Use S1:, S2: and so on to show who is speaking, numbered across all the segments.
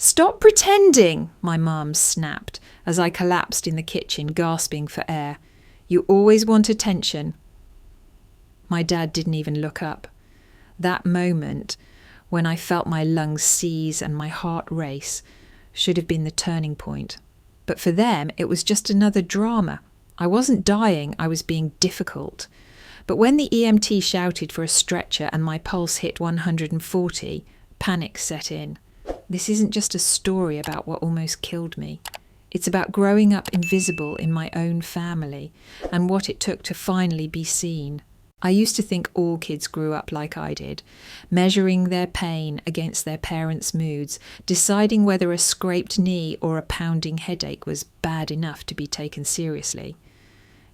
S1: "Stop pretending," my mum snapped as I collapsed in the kitchen, gasping for air. "You always want attention." My dad didn't even look up. That moment, when I felt my lungs seize and my heart race, should have been the turning point. But for them, it was just another drama. I wasn't dying, I was being difficult. But when the EMT shouted for a stretcher and my pulse hit 140, panic set in. This isn't just a story about what almost killed me. It's about growing up invisible in my own family and what it took to finally be seen. I used to think all kids grew up like I did, measuring their pain against their parents' moods, deciding whether a scraped knee or a pounding headache was bad enough to be taken seriously.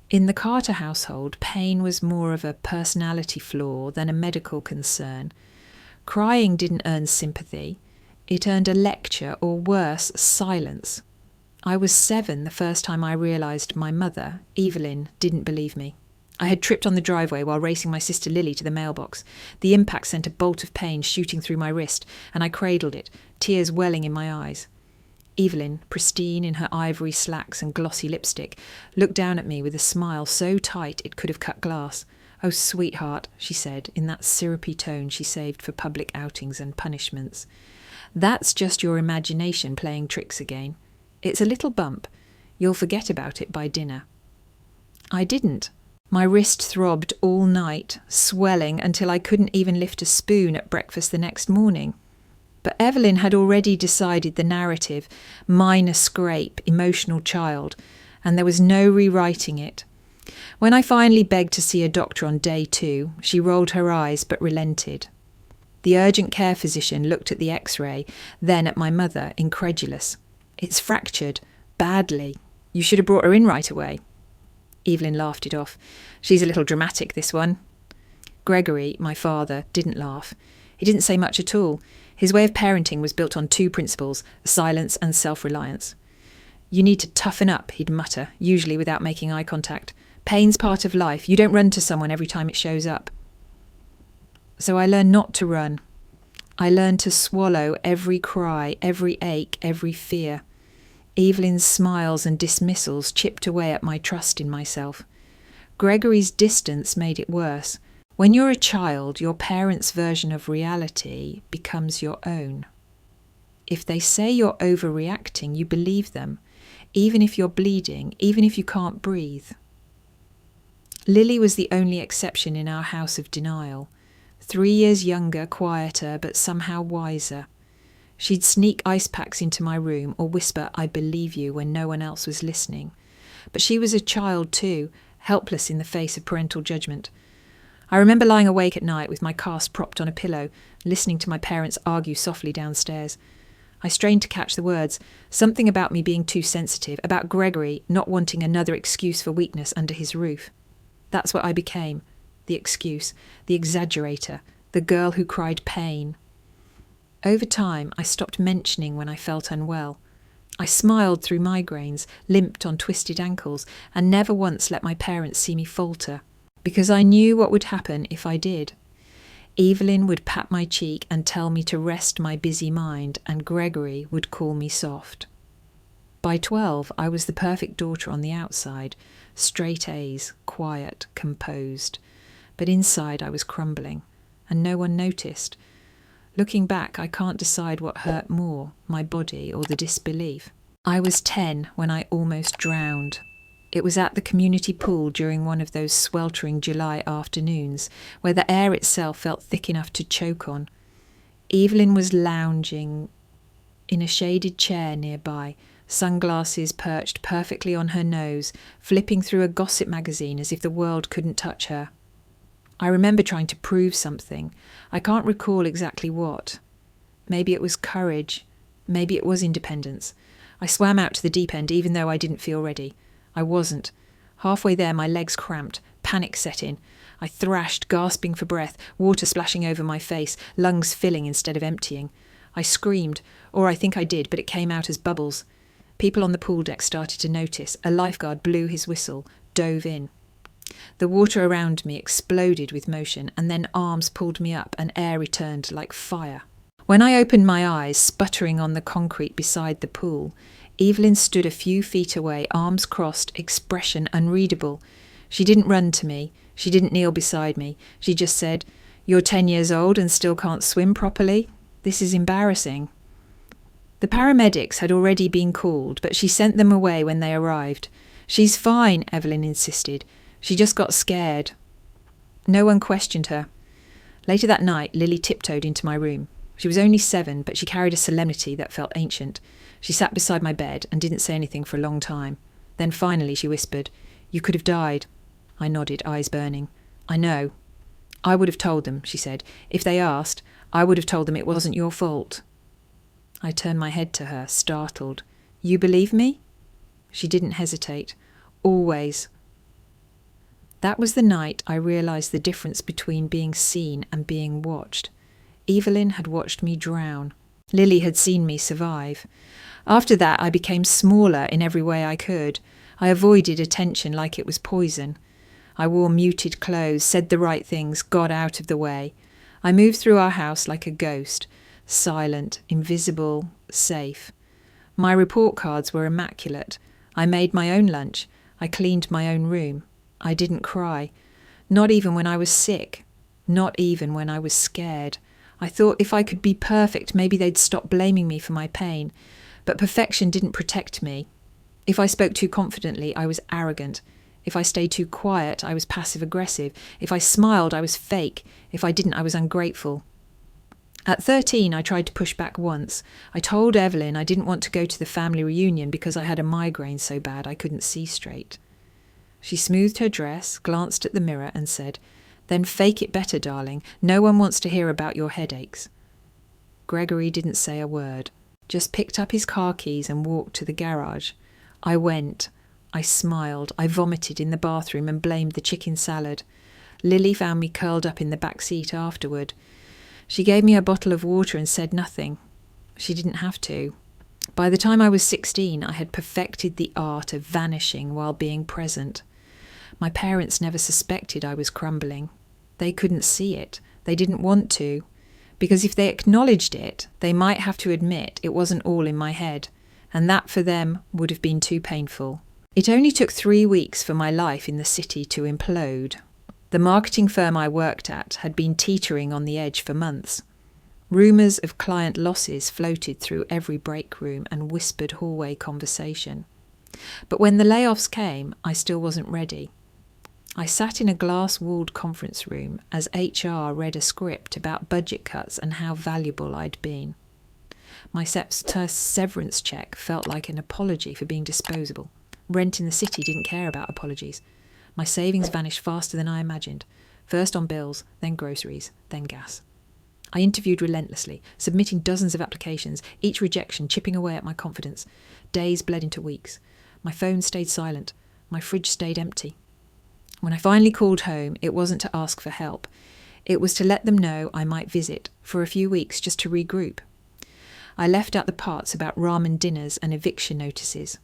S1: In the Carter household, pain was more of a personality flaw than a medical concern. Crying didn't earn sympathy. It earned a lecture, or worse, silence. I was 7 the first time I realised my mother, Evelyn, didn't believe me. I had tripped on the driveway while racing my sister Lily to the mailbox. The impact sent a bolt of pain shooting through my wrist, and I cradled it, tears welling in my eyes. Evelyn, pristine in her ivory slacks and glossy lipstick, looked down at me with a smile so tight it could have cut glass. "Oh, sweetheart," she said, in that syrupy tone she saved for public outings and punishments. "That's just your imagination playing tricks again. It's a little bump. You'll forget about it by dinner." I didn't. My wrist throbbed all night, swelling until I couldn't even lift a spoon at breakfast the next morning. But Evelyn had already decided the narrative, minor scrape, emotional child, and there was no rewriting it. When I finally begged to see a doctor on day 2, she rolled her eyes but relented. The urgent care physician looked at the X-ray, then at my mother, incredulous. "It's fractured. Badly. You should have brought her in right away." Evelyn laughed it off. "She's a little dramatic, this one." Gregory, my father, didn't laugh. He didn't say much at all. His way of parenting was built on 2 principles, silence and self-reliance. "You need to toughen up," he'd mutter, usually without making eye contact. "Pain's part of life. You don't run to someone every time it shows up." So I learned not to run. I learned to swallow every cry, every ache, every fear. Evelyn's smiles and dismissals chipped away at my trust in myself. Gregory's distance made it worse. When you're a child, your parents' version of reality becomes your own. If they say you're overreacting, you believe them, even if you're bleeding, even if you can't breathe. Lily was the only exception in our house of denial. 3 years younger, quieter, but somehow wiser. She'd sneak ice packs into my room or whisper, "I believe you," when no one else was listening. But she was a child too, helpless in the face of parental judgment. I remember lying awake at night with my cast propped on a pillow, listening to my parents argue softly downstairs. I strained to catch the words, something about me being too sensitive, about Gregory not wanting another excuse for weakness under his roof. That's what I became, the excuse, the exaggerator, the girl who cried pain. Over time, I stopped mentioning when I felt unwell. I smiled through migraines, limped on twisted ankles, and never once let my parents see me falter, because I knew what would happen if I did. Evelyn would pat my cheek and tell me to rest my busy mind, and Gregory would call me soft. By 12, I was the perfect daughter on the outside, straight A's, quiet, composed. But inside I was crumbling, and no one noticed. Looking back, I can't decide what hurt more, my body or the disbelief. I was 10 when I almost drowned. It was at the community pool during one of those sweltering July afternoons, where the air itself felt thick enough to choke on. Evelyn was lounging in a shaded chair nearby, sunglasses perched perfectly on her nose, flipping through a gossip magazine as if the world couldn't touch her. I remember trying to prove something. I can't recall exactly what. Maybe it was courage. Maybe it was independence. I swam out to the deep end even though I didn't feel ready. I wasn't. Halfway there, my legs cramped. Panic set in. I thrashed, gasping for breath, water splashing over my face, lungs filling instead of emptying. I screamed, or I think I did, but it came out as bubbles. People on the pool deck started to notice. A lifeguard blew his whistle, dove in. The water around me exploded with motion, and then arms pulled me up and air returned like fire. When I opened my eyes, sputtering on the concrete beside the pool, Evelyn stood a few feet away, arms crossed, expression unreadable. She didn't run to me. She didn't kneel beside me. She just said, "You're 10 years old and still can't swim properly? This is embarrassing." The paramedics had already been called, but she sent them away when they arrived. "She's fine," Evelyn insisted. "She just got scared." No one questioned her. Later that night, Lily tiptoed into my room. She was only 7, but she carried a solemnity that felt ancient. She sat beside my bed and didn't say anything for a long time. Then finally she whispered, "You could have died." I nodded, eyes burning. "I know." "I would have told them," she said. "If they asked, I would have told them it wasn't your fault." I turned my head to her, startled. "You believe me?" She didn't hesitate. "Always." That was the night I realised the difference between being seen and being watched. Evelyn had watched me drown. Lily had seen me survive. After that, I became smaller in every way I could. I avoided attention like it was poison. I wore muted clothes, said the right things, got out of the way. I moved through our house like a ghost, silent, invisible, safe. My report cards were immaculate. I made my own lunch. I cleaned my own room. I didn't cry. Not even when I was sick. Not even when I was scared. I thought if I could be perfect, maybe they'd stop blaming me for my pain. But perfection didn't protect me. If I spoke too confidently, I was arrogant. If I stayed too quiet, I was passive-aggressive. If I smiled, I was fake. If I didn't, I was ungrateful. At 13, I tried to push back once. I told Evelyn I didn't want to go to the family reunion because I had a migraine so bad I couldn't see straight. She smoothed her dress, glanced at the mirror and said, "Then fake it better, darling. No one wants to hear about your headaches." Gregory didn't say a word, just picked up his car keys and walked to the garage. I went. I smiled. I vomited in the bathroom and blamed the chicken salad. Lily found me curled up in the back seat afterward. She gave me a bottle of water and said nothing. She didn't have to. By the time I was 16, I had perfected the art of vanishing while being present. My parents never suspected I was crumbling. They couldn't see it. They didn't want to. Because if they acknowledged it, they might have to admit it wasn't all in my head. And that for them would have been too painful. It only took 3 weeks for my life in the city to implode. The marketing firm I worked at had been teetering on the edge for months. Rumours of client losses floated through every break room and whispered hallway conversation. But when the layoffs came, I still wasn't ready. I sat in a glass-walled conference room as HR read a script about budget cuts and how valuable I'd been. My severance cheque felt like an apology for being disposable. Rent in the city didn't care about apologies. My savings vanished faster than I imagined. First on bills, then groceries, then gas. I interviewed relentlessly, submitting dozens of applications, each rejection chipping away at my confidence. Days bled into weeks. My phone stayed silent. My fridge stayed empty. When I finally called home, it wasn't to ask for help. It was to let them know I might visit, for a few weeks, just to regroup. I left out the parts about ramen dinners and eviction notices.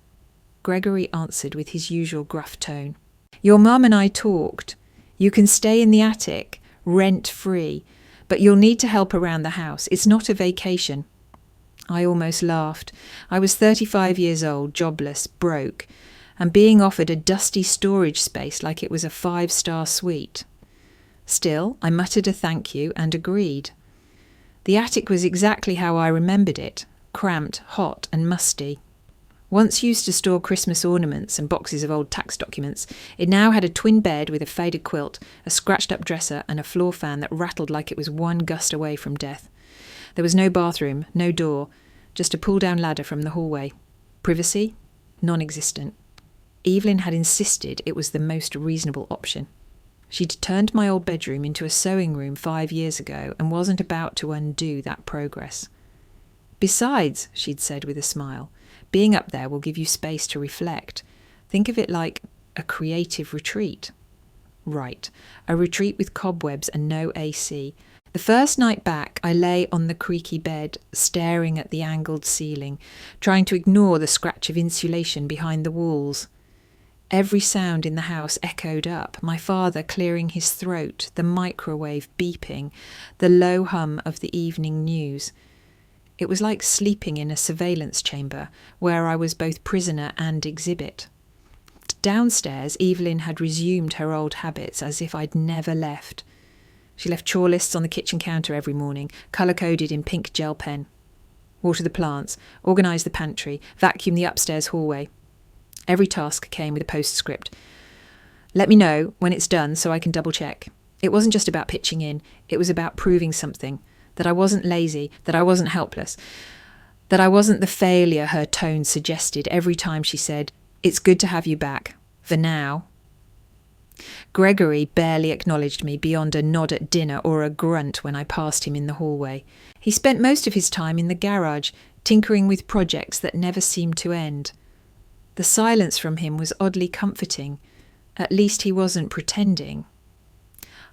S1: Gregory answered with his usual gruff tone. "Your mum and I talked. You can stay in the attic, rent-free, but you'll need to help around the house. It's not a vacation." I almost laughed. I was 35 years old, jobless, broke, and being offered a dusty storage space like it was a 5-star suite. Still, I muttered a thank you and agreed. The attic was exactly how I remembered it, cramped, hot and musty. Once used to store Christmas ornaments and boxes of old tax documents, it now had a twin bed with a faded quilt, a scratched-up dresser and a floor fan that rattled like it was one gust away from death. There was no bathroom, no door, just a pull-down ladder from the hallway. Privacy? Non-existent. Evelyn had insisted it was the most reasonable option. She'd turned my old bedroom into a sewing room 5 years ago and wasn't about to undo that progress. "Besides," she'd said with a smile, "being up there will give you space to reflect. Think of it like a creative retreat." Right, a retreat with cobwebs and no AC. The first night back, I lay on the creaky bed, staring at the angled ceiling, trying to ignore the scratch of insulation behind the walls. Every sound in the house echoed up, my father clearing his throat, the microwave beeping, the low hum of the evening news. It was like sleeping in a surveillance chamber where I was both prisoner and exhibit. Downstairs, Evelyn had resumed her old habits as if I'd never left. She left chore lists on the kitchen counter every morning, colour-coded in pink gel pen. Water the plants, organise the pantry, vacuum the upstairs hallway. Every task came with a postscript. Let me know when it's done so I can double-check. It wasn't just about pitching in, it was about proving something. That I wasn't lazy, that I wasn't helpless, that I wasn't the failure her tone suggested every time she said, "It's good to have you back, for now." Gregory barely acknowledged me beyond a nod at dinner or a grunt when I passed him in the hallway. He spent most of his time in the garage, tinkering with projects that never seemed to end. The silence from him was oddly comforting. At least he wasn't pretending.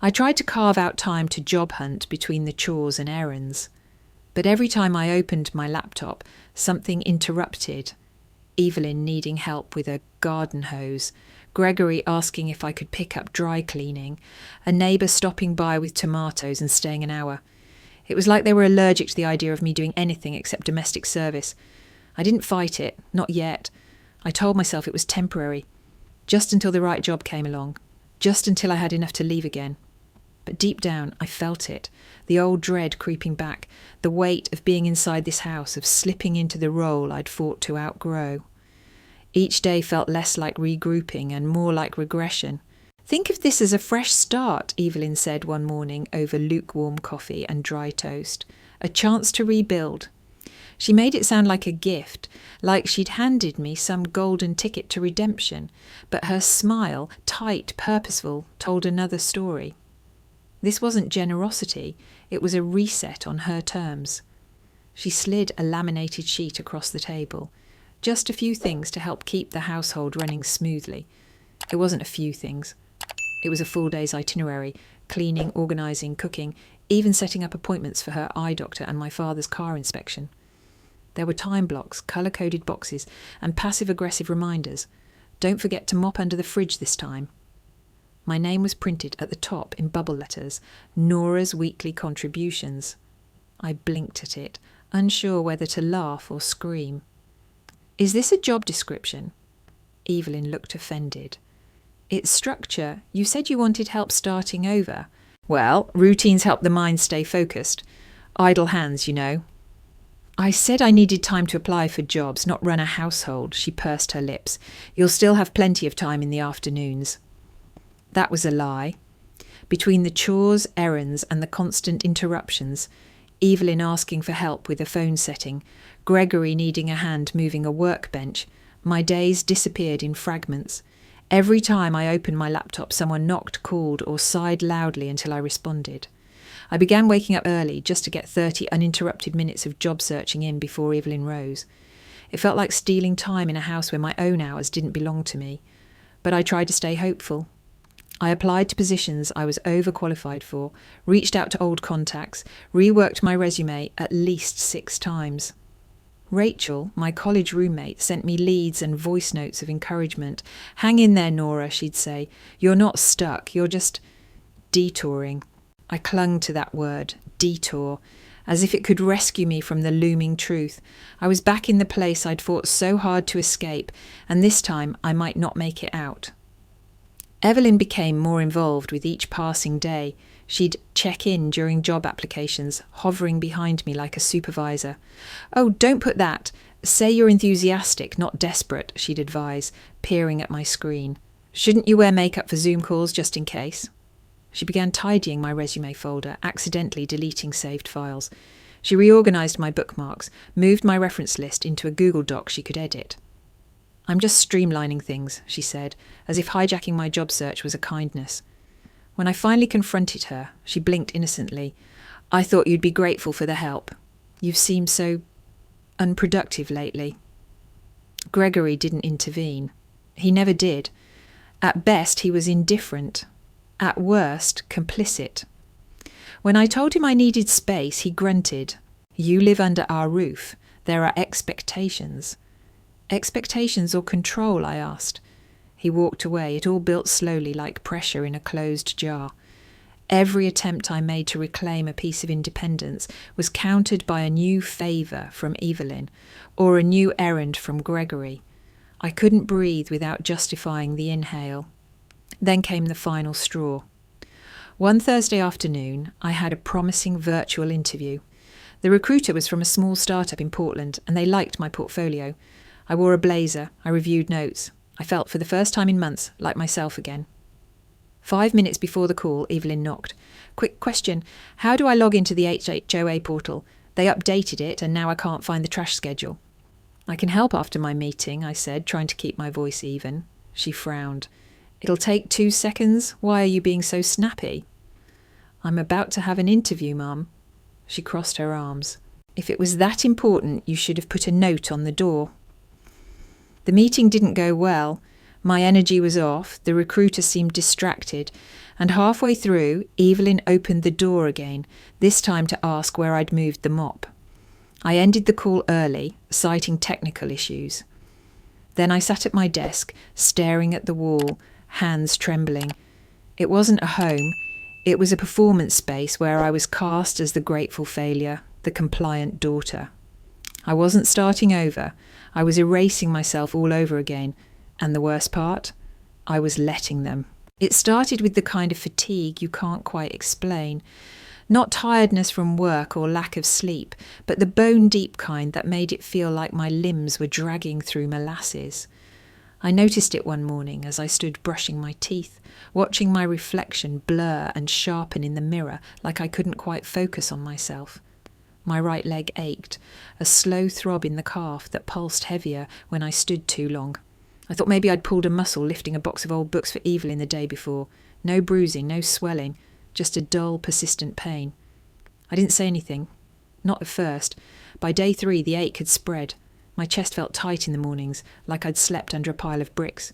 S1: I tried to carve out time to job hunt between the chores and errands. But every time I opened my laptop, something interrupted. Evelyn needing help with a garden hose, Gregory asking if I could pick up dry cleaning, a neighbour stopping by with tomatoes and staying an hour. It was like they were allergic to the idea of me doing anything except domestic service. I didn't fight it, not yet. I told myself it was temporary, just until the right job came along, just until I had enough to leave again. But deep down, I felt it, the old dread creeping back, the weight of being inside this house, of slipping into the role I'd fought to outgrow. Each day felt less like regrouping and more like regression. "Think of this as a fresh start," Evelyn said one morning over lukewarm coffee and dry toast. "A chance to rebuild." She made it sound like a gift, like she'd handed me some golden ticket to redemption, but her smile, tight, purposeful, told another story. This wasn't generosity, it was a reset on her terms. She slid a laminated sheet across the table. Just a few things to help keep the household running smoothly. It wasn't a few things. It was a full day's itinerary, cleaning, organising, cooking, even setting up appointments for her eye doctor and my father's car inspection. There were time blocks, colour-coded boxes, and passive-aggressive reminders. Don't forget to mop under the fridge this time. My name was printed at the top in bubble letters, Nora's Weekly Contributions. I blinked at it, unsure whether to laugh or scream. "Is this a job description?" Evelyn looked offended. "It's structure. You said you wanted help starting over." "Well, routines help the mind stay focused. Idle hands, you know." "I said I needed time to apply for jobs, not run a household," she pursed her lips. "You'll still have plenty of time in the afternoons." That was a lie. Between the chores, errands, and the constant interruptions, Evelyn asking for help with a phone setting, Gregory needing a hand moving a workbench, my days disappeared in fragments. Every time I opened my laptop, someone knocked, called, or sighed loudly until I responded. I began waking up early just to get 30 uninterrupted minutes of job searching in before Evelyn rose. It felt like stealing time in a house where my own hours didn't belong to me. But I tried to stay hopeful. I applied to positions I was overqualified for, reached out to old contacts, reworked my resume at least 6 times. Rachel, my college roommate, sent me leads and voice notes of encouragement. "Hang in there, Nora," she'd say. "You're not stuck, you're just detouring." I clung to that word, detour, as if it could rescue me from the looming truth. I was back in the place I'd fought so hard to escape, and this time I might not make it out. Evelyn became more involved with each passing day. She'd check in during job applications, hovering behind me like a supervisor. "Oh, don't put that. Say you're enthusiastic, not desperate," she'd advise, peering at my screen. "Shouldn't you wear makeup for Zoom calls just in case?" She began tidying my resume folder, accidentally deleting saved files. She reorganised my bookmarks, moved my reference list into a Google Doc she could edit. "I'm just streamlining things," she said, as if hijacking my job search was a kindness. When I finally confronted her, she blinked innocently. "I thought you'd be grateful for the help. You've seemed so unproductive lately." Gregory didn't intervene. He never did. At best, he was indifferent. At worst, complicit. When I told him I needed space, he grunted. "You live under our roof. There are expectations." "Expectations or control?" I asked. He walked away. It all built slowly like pressure in a closed jar. Every attempt I made to reclaim a piece of independence was countered by a new favour from Evelyn or a new errand from Gregory. I couldn't breathe without justifying the inhale. Then came the final straw. One Thursday afternoon, I had a promising virtual interview. The recruiter was from a small startup in Portland, and they liked my portfolio. I wore a blazer. I reviewed notes. I felt, for the first time in months, like myself again. 5 minutes before the call, Evelyn knocked. "Quick question. How do I log into the HHOA portal? They updated it, and now I can't find the trash schedule." "I can help after my meeting," I said, trying to keep my voice even. She frowned. "It'll take 2 seconds. Why are you being so snappy?" "I'm about to have an interview, Mum." She crossed her arms. "If it was that important, you should have put a note on the door." The meeting didn't go well. My energy was off, the recruiter seemed distracted, and halfway through, Evelyn opened the door again, this time to ask where I'd moved the mop. I ended the call early, citing technical issues. Then I sat at my desk, staring at the wall, hands trembling. It wasn't a home, it was a performance space where I was cast as the grateful failure, the compliant daughter. I wasn't starting over, I was erasing myself all over again. And the worst part? I was letting them. It started with the kind of fatigue you can't quite explain. Not tiredness from work or lack of sleep, but the bone-deep kind that made it feel like my limbs were dragging through molasses. I noticed it one morning as I stood brushing my teeth, watching my reflection blur and sharpen in the mirror like I couldn't quite focus on myself. My right leg ached, a slow throb in the calf that pulsed heavier when I stood too long. I thought maybe I'd pulled a muscle lifting a box of old books for Evelyn the day before. No bruising, no swelling, just a dull, persistent pain. I didn't say anything. Not at first. By day 3, the ache had spread. My chest felt tight in the mornings, like I'd slept under a pile of bricks.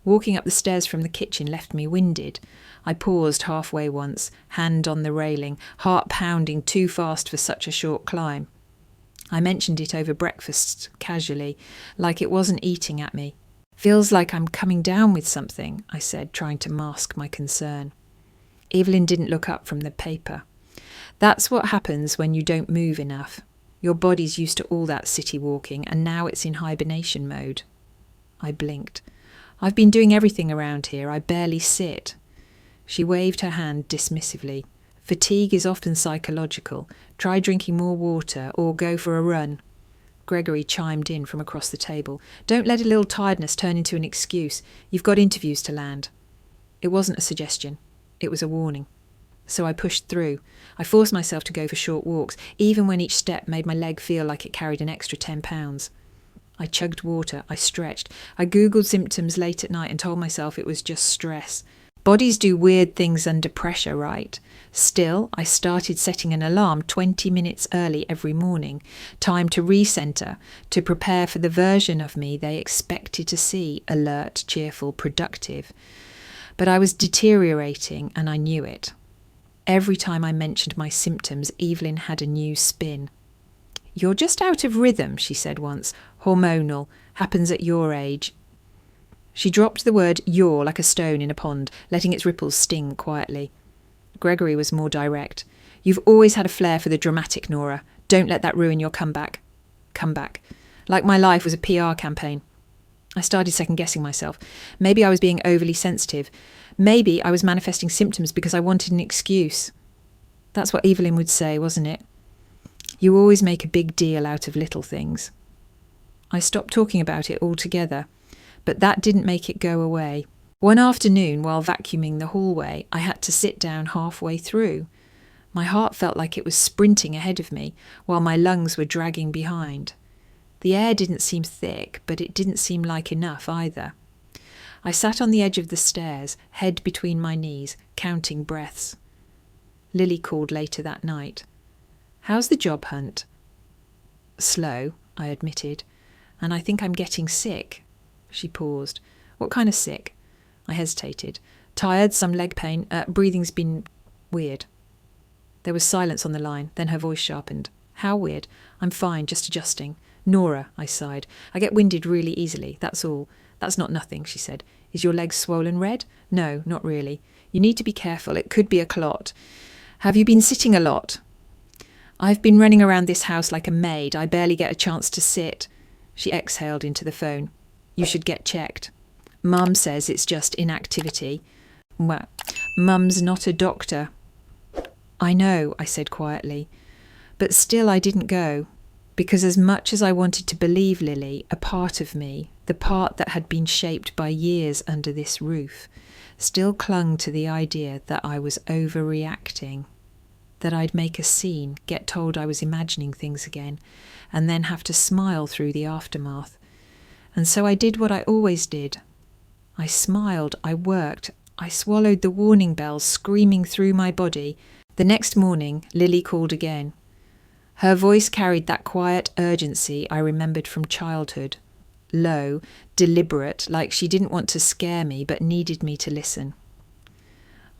S1: Walking up the stairs from the kitchen left me winded. I paused halfway once, hand on the railing, heart pounding too fast for such a short climb. I mentioned it over breakfast, casually, like it wasn't eating at me. "Feels like I'm coming down with something," I said, trying to mask my concern. Evelyn didn't look up from the paper. "That's what happens when you don't move enough. Your body's used to all that city walking, and now it's in hibernation mode." I blinked. "I've been doing everything around here. I barely sit." She waved her hand dismissively. "Fatigue is often psychological. Try drinking more water or go for a run." Gregory chimed in from across the table. "Don't let a little tiredness turn into an excuse. You've got interviews to land." It wasn't a suggestion. It was a warning. So I pushed through. I forced myself to go for short walks, even when each step made my leg feel like it carried an extra 10 pounds. I chugged water. I stretched. I Googled symptoms late at night and told myself it was just stress. Bodies do weird things under pressure, right? Still, I started setting an alarm 20 minutes early every morning, time to recenter, to prepare for the version of me they expected to see, alert, cheerful, productive. But I was deteriorating, and I knew it. Every time I mentioned my symptoms, Evelyn had a new spin. "You're just out of rhythm," she said once. "Hormonal. Happens at your age." She dropped the word "your" like a stone in a pond, letting its ripples sting quietly. Gregory was more direct. "You've always had a flair for the dramatic, Nora. Don't let that ruin your comeback." Comeback. Like my life was a PR campaign. I started second-guessing myself. Maybe I was being overly sensitive. Maybe I was manifesting symptoms because I wanted an excuse. That's what Evelyn would say, wasn't it? You always make a big deal out of little things. I stopped talking about it altogether, but that didn't make it go away. One afternoon, while vacuuming the hallway, I had to sit down halfway through. My heart felt like it was sprinting ahead of me, while my lungs were dragging behind. The air didn't seem thick, but it didn't seem like enough either. I sat on the edge of the stairs, head between my knees, counting breaths. Lily called later that night. "How's the job hunt?" "Slow," I admitted. "And I think I'm getting sick." She paused. "What kind of sick?" I hesitated. "Tired, some leg pain. Breathing's been weird." There was silence on the line, then her voice sharpened. "How weird?" "I'm fine, just adjusting." "Nora," I sighed. "I get winded really easily, that's all." "That's not nothing," she said. "Is your leg swollen red?" "No, not really." You need to be careful. It could be a clot. Have you been sitting a lot? I've been running around this house like a maid. I barely get a chance to sit. She exhaled into the phone. You should get checked. Mum says it's just inactivity. Well, Mum's not a doctor. I know, I said quietly. But still I didn't go. Because as much as I wanted to believe Lily, a part of me, the part that had been shaped by years under this roof, still clung to the idea that I was overreacting, that I'd make a scene, get told I was imagining things again, and then have to smile through the aftermath. And so I did what I always did. I smiled, I worked, I swallowed the warning bells screaming through my body. The next morning, Lily called again. Her voice carried that quiet urgency I remembered from childhood. Low, deliberate, like she didn't want to scare me but needed me to listen.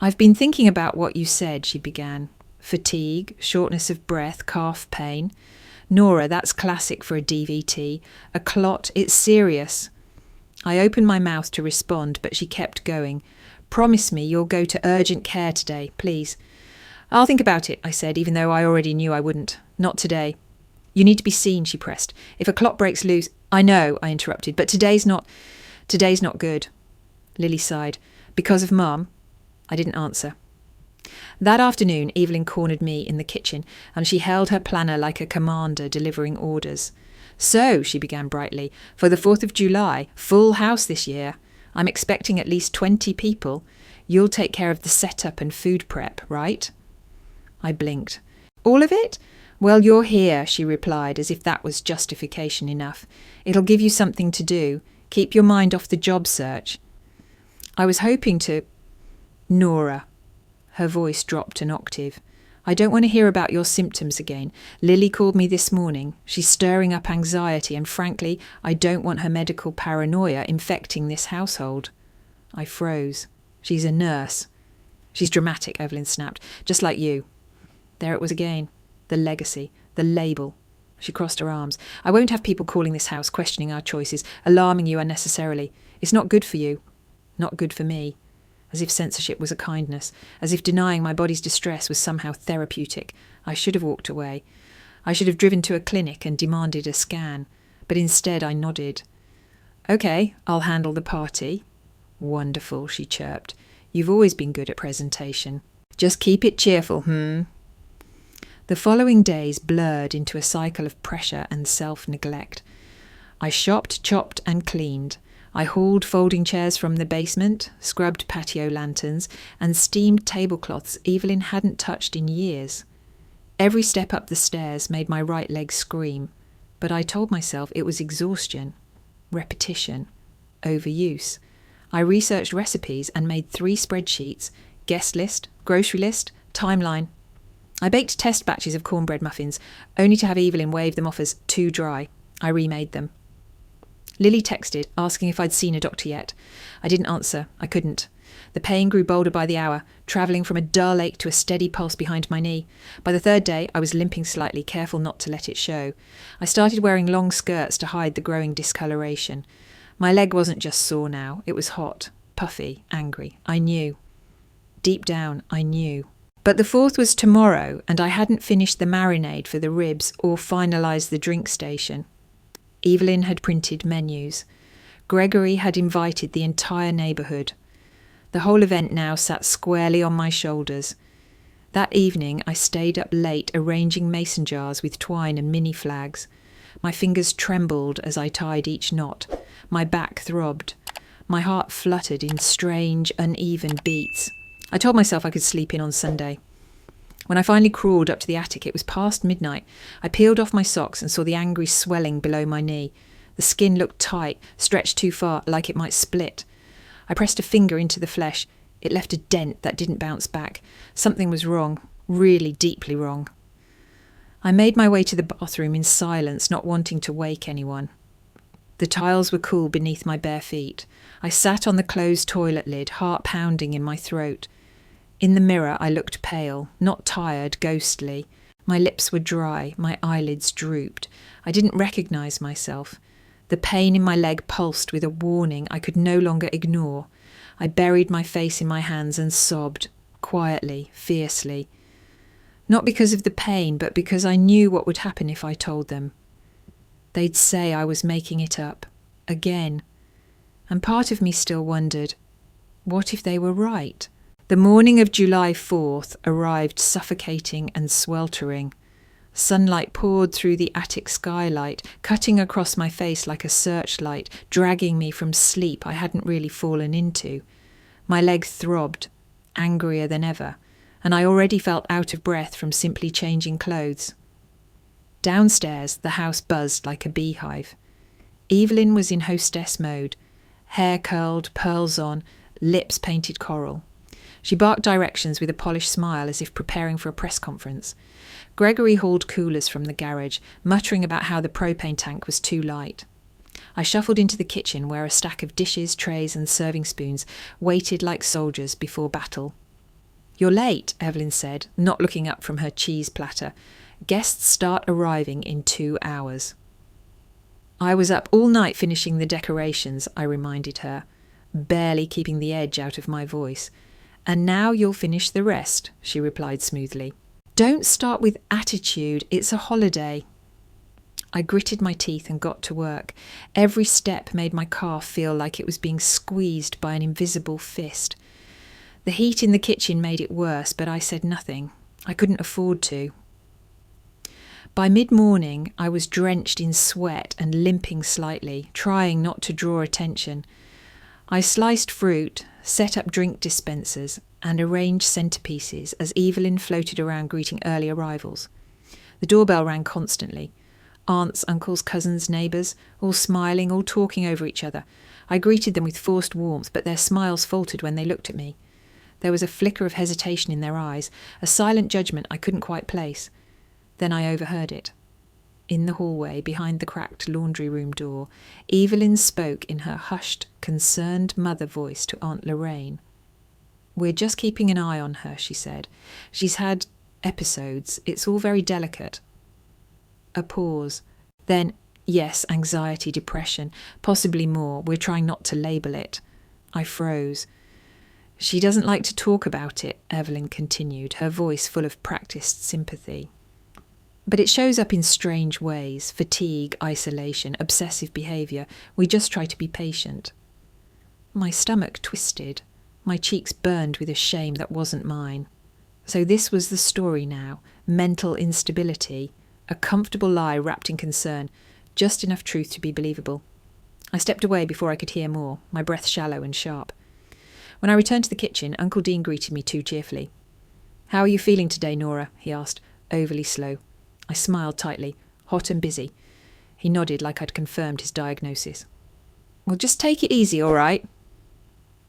S1: I've been thinking about what you said, she began. Fatigue, shortness of breath, calf pain. Nora, that's classic for a DVT. A clot, it's serious. I opened my mouth to respond, but she kept going. Promise me you'll go to urgent care today, please. I'll think about it, I said, even though I already knew I wouldn't. Not today. You need to be seen, she pressed. If a clot breaks loose... I know, I interrupted, but today's not good. Lily sighed. Because of Mum? I didn't answer. That afternoon, Evelyn cornered me in the kitchen, and she held her planner like a commander delivering orders. So, she began brightly, for the 4th of July, full house this year. I'm expecting at least 20 people. You'll take care of the setup and food prep, right? I blinked. All of it? Well, you're here, she replied, as if that was justification enough. It'll give you something to do. Keep your mind off the job search. I was hoping to... Nora. Her voice dropped an octave. I don't want to hear about your symptoms again. Lily called me this morning. She's stirring up anxiety, and frankly, I don't want her medical paranoia infecting this household. I froze. She's a nurse. She's dramatic, Evelyn snapped, just like you. There it was again. The legacy, the label. She crossed her arms. I won't have people calling this house, questioning our choices, alarming you unnecessarily. It's not good for you. Not good for me. As if censorship was a kindness, as if denying my body's distress was somehow therapeutic. I should have walked away. I should have driven to a clinic and demanded a scan. But instead I nodded. Okay, I'll handle the party. Wonderful, she chirped. You've always been good at presentation. Just keep it cheerful, The following days blurred into a cycle of pressure and self-neglect. I shopped, chopped and cleaned. I hauled folding chairs from the basement, scrubbed patio lanterns, and steamed tablecloths Evelyn hadn't touched in years. Every step up the stairs made my right leg scream, but I told myself it was exhaustion, repetition, overuse. I researched recipes and made 3 spreadsheets: guest list, grocery list, timeline. I baked test batches of cornbread muffins, only to have Evelyn wave them off as too dry. I remade them. Lily texted, asking if I'd seen a doctor yet. I didn't answer. I couldn't. The pain grew bolder by the hour, travelling from a dull ache to a steady pulse behind my knee. By the 3rd day, I was limping slightly, careful not to let it show. I started wearing long skirts to hide the growing discoloration. My leg wasn't just sore now. It was hot, puffy, angry. I knew. Deep down, I knew. But the 4th was tomorrow, and I hadn't finished the marinade for the ribs or finalised the drink station. Evelyn had printed menus. Gregory had invited the entire neighbourhood. The whole event now sat squarely on my shoulders. That evening I stayed up late arranging mason jars with twine and mini flags. My fingers trembled as I tied each knot. My back throbbed. My heart fluttered in strange, uneven beats. I told myself I could sleep in on Sunday. When I finally crawled up to the attic, it was past midnight. I peeled off my socks and saw the angry swelling below my knee. The skin looked tight, stretched too far, like it might split. I pressed a finger into the flesh. It left a dent that didn't bounce back. Something was wrong, really deeply wrong. I made my way to the bathroom in silence, not wanting to wake anyone. The tiles were cool beneath my bare feet. I sat on the closed toilet lid, heart pounding in my throat. In the mirror I looked pale, not tired, ghostly. My lips were dry, my eyelids drooped. I didn't recognise myself. The pain in my leg pulsed with a warning I could no longer ignore. I buried my face in my hands and sobbed, quietly, fiercely. Not because of the pain, but because I knew what would happen if I told them. They'd say I was making it up, again. And part of me still wondered, what if they were right? The morning of July 4th arrived suffocating and sweltering. Sunlight poured through the attic skylight, cutting across my face like a searchlight, dragging me from sleep I hadn't really fallen into. My leg throbbed, angrier than ever, and I already felt out of breath from simply changing clothes. Downstairs, the house buzzed like a beehive. Evelyn was in hostess mode, hair curled, pearls on, lips painted coral. She barked directions with a polished smile as if preparing for a press conference. Gregory hauled coolers from the garage, muttering about how the propane tank was too light. I shuffled into the kitchen where a stack of dishes, trays and serving spoons waited like soldiers before battle. "You're late," Evelyn said, not looking up from her cheese platter. "Guests start arriving in 2 hours." "I was up all night finishing the decorations," I reminded her, barely keeping the edge out of my voice. "And now you'll finish the rest," she replied smoothly. "Don't start with attitude, it's a holiday." I gritted my teeth and got to work. Every step made my calf feel like it was being squeezed by an invisible fist. The heat in the kitchen made it worse, but I said nothing. I couldn't afford to. By mid-morning, I was drenched in sweat and limping slightly, trying not to draw attention. I sliced fruit, set up drink dispensers, and arranged centerpieces as Evelyn floated around greeting early arrivals. The doorbell rang constantly. Aunts, uncles, cousins, neighbours, all smiling, all talking over each other. I greeted them with forced warmth, but their smiles faltered when they looked at me. There was a flicker of hesitation in their eyes, a silent judgment I couldn't quite place. Then I overheard it. In the hallway, behind the cracked laundry room door, Evelyn spoke in her hushed, concerned mother voice to Aunt Lorraine. "We're just keeping an eye on her," she said. "She's had episodes. It's all very delicate." A pause. Then, yes, anxiety, depression, possibly more. We're trying not to label it. I froze. "She doesn't like to talk about it," Evelyn continued, her voice full of practiced sympathy. "But it shows up in strange ways: fatigue, isolation, obsessive behaviour. We just try to be patient." My stomach twisted. My cheeks burned with a shame that wasn't mine. So this was the story now: mental instability, a comfortable lie wrapped in concern, just enough truth to be believable. I stepped away before I could hear more, my breath shallow and sharp. When I returned to the kitchen, Uncle Dean greeted me too cheerfully. "How are you feeling today, Nora?" he asked, overly slow. I smiled tightly. "Hot and busy." He nodded like I'd confirmed his diagnosis. "Well, just take it easy, all right?"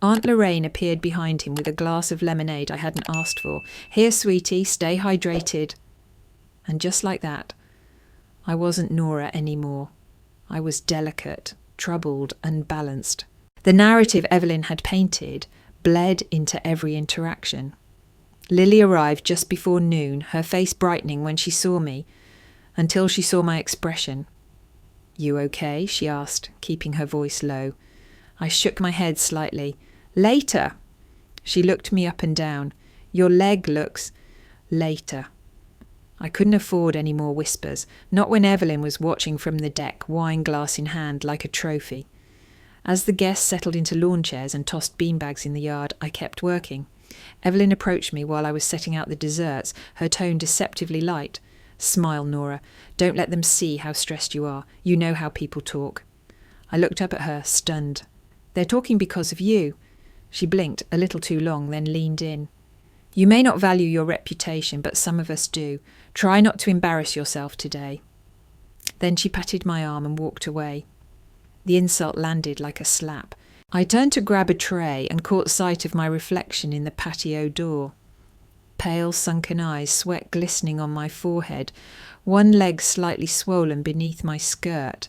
S1: Aunt Lorraine appeared behind him with a glass of lemonade I hadn't asked for. "Here, sweetie, stay hydrated." And just like that, I wasn't Nora anymore. I was delicate, troubled, unbalanced. The narrative Evelyn had painted bled into every interaction. Lily arrived just before noon, her face brightening when she saw me, until she saw my expression. "You okay?" she asked, keeping her voice low. I shook my head slightly. "Later." She looked me up and down. "Your leg looks..." "Later." I couldn't afford any more whispers, not when Evelyn was watching from the deck, wine glass in hand, like a trophy. As the guests settled into lawn chairs and tossed beanbags in the yard, I kept working. Evelyn approached me while I was setting out the desserts, her tone deceptively light. "Smile, Nora. Don't let them see how stressed you are. You know how people talk." I looked up at her, stunned. "They're talking because of you." She blinked a little too long, then leaned in. "You may not value your reputation, but some of us do. Try not to embarrass yourself today." Then she patted my arm and walked away. The insult landed like a slap. I turned to grab a tray and caught sight of my reflection in the patio door. Pale, sunken eyes, sweat glistening on my forehead, one leg slightly swollen beneath my skirt.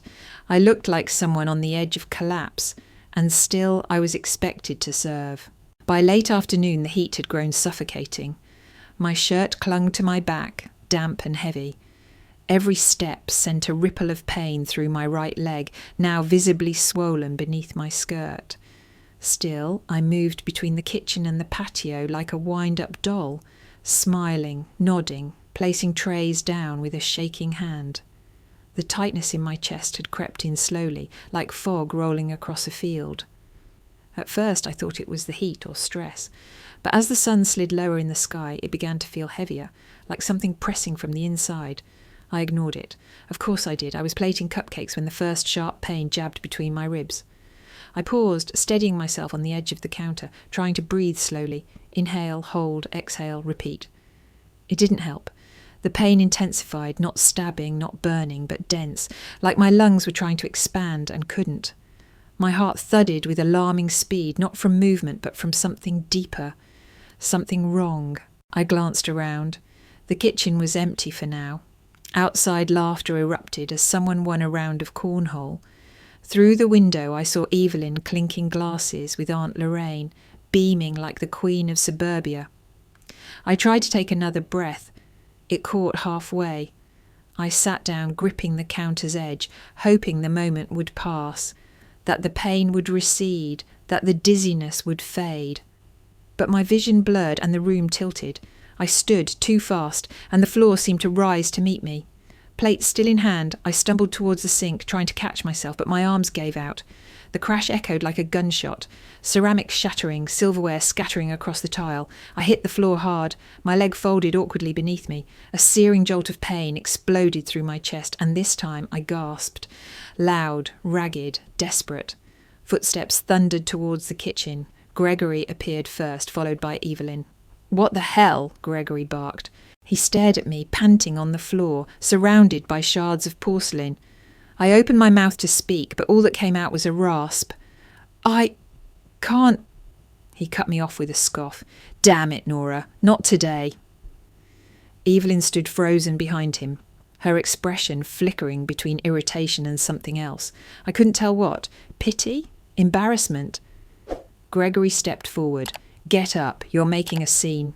S1: I looked like someone on the edge of collapse, and still I was expected to serve. By late afternoon, the heat had grown suffocating. My shirt clung to my back, damp and heavy. Every step sent a ripple of pain through my right leg, now visibly swollen beneath my skirt. Still, I moved between the kitchen and the patio like a wind-up doll, smiling, nodding, placing trays down with a shaking hand. The tightness in my chest had crept in slowly, like fog rolling across a field. At first I thought it was the heat or stress, but as the sun slid lower in the sky, it began to feel heavier, like something pressing from the inside. I ignored it. Of course I did. I was plating cupcakes when the first sharp pain jabbed between my ribs. I paused, steadying myself on the edge of the counter, trying to breathe slowly. Inhale, hold, exhale, repeat. It didn't help. The pain intensified, not stabbing, not burning, but dense, like my lungs were trying to expand and couldn't. My heart thudded with alarming speed, not from movement, but from something deeper. Something wrong. I glanced around. The kitchen was empty for now. Outside laughter erupted as someone won a round of cornhole. Through the window I saw Evelyn clinking glasses with Aunt Lorraine, beaming like the queen of suburbia. I tried to take another breath. It caught halfway. I sat down, gripping the counter's edge, hoping the moment would pass, that the pain would recede, that the dizziness would fade. But my vision blurred and the room tilted. I stood too fast, and the floor seemed to rise to meet me. Plate still in hand, I stumbled towards the sink, trying to catch myself, but my arms gave out. The crash echoed like a gunshot, ceramics shattering, silverware scattering across the tile. I hit the floor hard, my leg folded awkwardly beneath me. A searing jolt of pain exploded through my chest, and this time I gasped. Loud, ragged, desperate. Footsteps thundered towards the kitchen. Gregory appeared first, followed by Evelyn. "What the hell?" Gregory barked. He stared at me, panting on the floor, surrounded by shards of porcelain. I opened my mouth to speak, but all that came out was a rasp. "I can't—" He cut me off with a scoff. "Damn it, Nora, not today." Evelyn stood frozen behind him, her expression flickering between irritation and something else. I couldn't tell what. Pity? Embarrassment? Gregory stepped forward. "Get up, you're making a scene."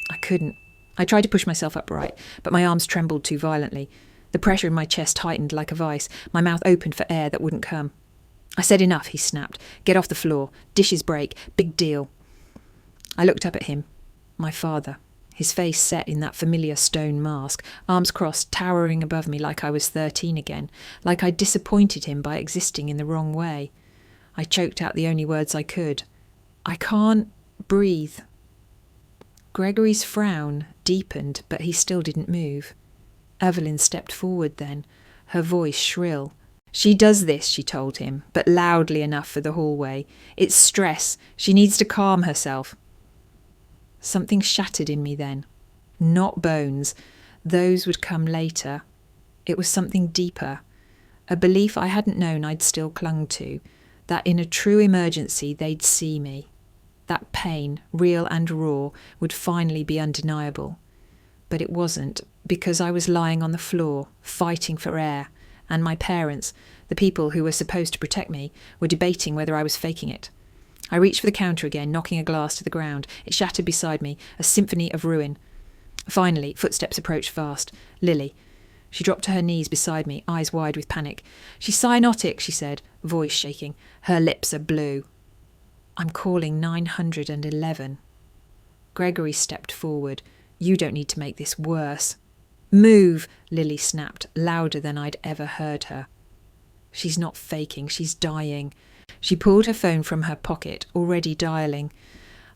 S1: I couldn't. I tried to push myself upright, but my arms trembled too violently. The pressure in my chest tightened like a vice. My mouth opened for air that wouldn't come. "I said enough," he snapped. "Get off the floor. Dishes break. Big deal." I looked up at him. My father. His face set in that familiar stone mask, arms crossed, towering above me like I was 13 again, like I'd disappointed him by existing in the wrong way. I choked out the only words I could. "I can't breathe." Gregory's frown deepened, but he still didn't move. Evelyn stepped forward then, her voice shrill. "She does this," she told him, but loudly enough for the hallway. "It's stress. She needs to calm herself." Something shattered in me then. Not bones. Those would come later. It was something deeper. A belief I hadn't known I'd still clung to, that in a true emergency they'd see me. That pain, real and raw, would finally be undeniable. But it wasn't, because I was lying on the floor, fighting for air, and my parents, the people who were supposed to protect me, were debating whether I was faking it. I reached for the counter again, knocking a glass to the ground. It shattered beside me, a symphony of ruin. Finally, footsteps approached fast. Lily. She dropped to her knees beside me, eyes wide with panic. "She's cyanotic," she said, voice shaking. "Her lips are blue." "I'm calling 911. Gregory stepped forward. "You don't need to make this worse." "Move," Lily snapped, louder than I'd ever heard her. "She's not faking, she's dying." She pulled her phone from her pocket, already dialing.